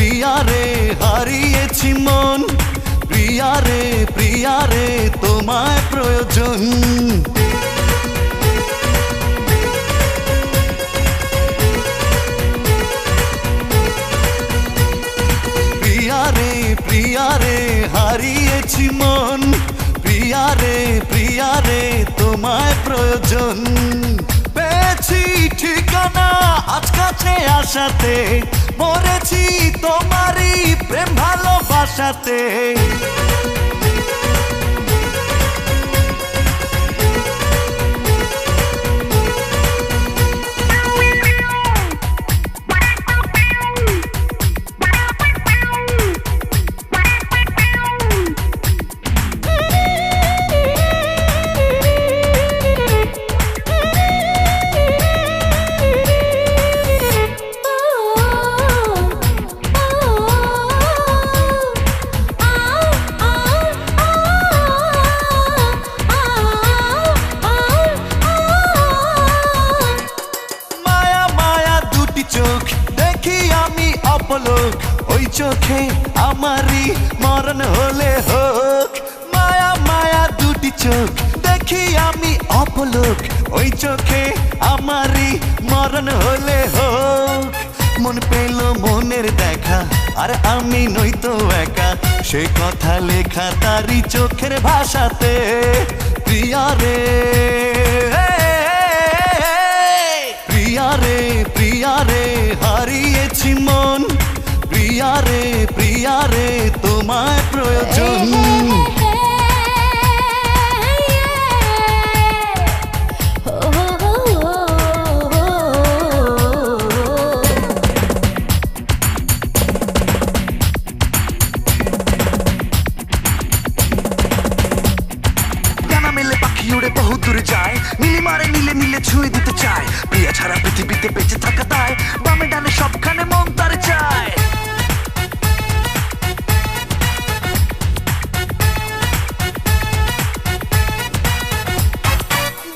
প্রিয়া রে হারিয়েছি মন, প্রিয়া রে তোমায় প্রয়োজন। প্রিয়া রে হারিয়েছি মন, প্রিয়া রে তোমায় প্রয়োজন। পেয়েছি ঠিকানা আজ কাছে আসাতে, মরেছি তোমারই প্রেম ভালোবাসাতে। চোখ দেখি আমি অপলোক, ওই চোখে আমারই মরণ হলে হোক। মায়া মায়া দুটি চোখ দেখি আমি অপলোক, ওই চোখে আমারই মরণ হলে হোক। মন পেল মনের দেখা, আর আমি নইতো একা, সে কথা লেখা তারই চোখের ভাষাতে। প্রিয়া রে হারিয়েছি মন, প্রিয়া রে তোমায় প্রয়োজন। উড়ে বহু দূরে যায়, নীলিমারে নীলে নীলে ছুঁয়ে দিতে চায়। প্রিয়া ছাড়া পৃথিবীতে বেঁচে থাকা দায়, বামে ডানে সবখানে মন তার চায়।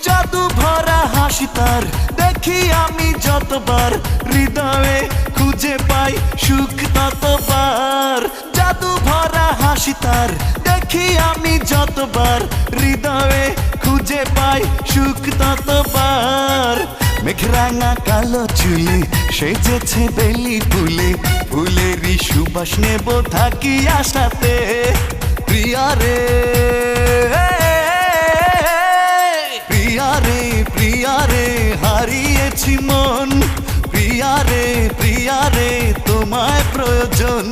জাদু ভরা হাসি তার দেখি আমি যতবার, হৃদয়ে খুঁজে পাই সুখ ততবার। জাদু ভরা হাসি তার দেখি আমি যতবার, হৃদয়ে খুঁজে পাই সুখ ততবার। মেঘরাঙা কালো চুলে সেজেছে বেলি ফুলে, ফুলেরই সুবাস নেব থাকি আশাতে। প্রিয়া রে হারিয়েছি মন, প্রিয়া রে তোমায় প্রয়োজন।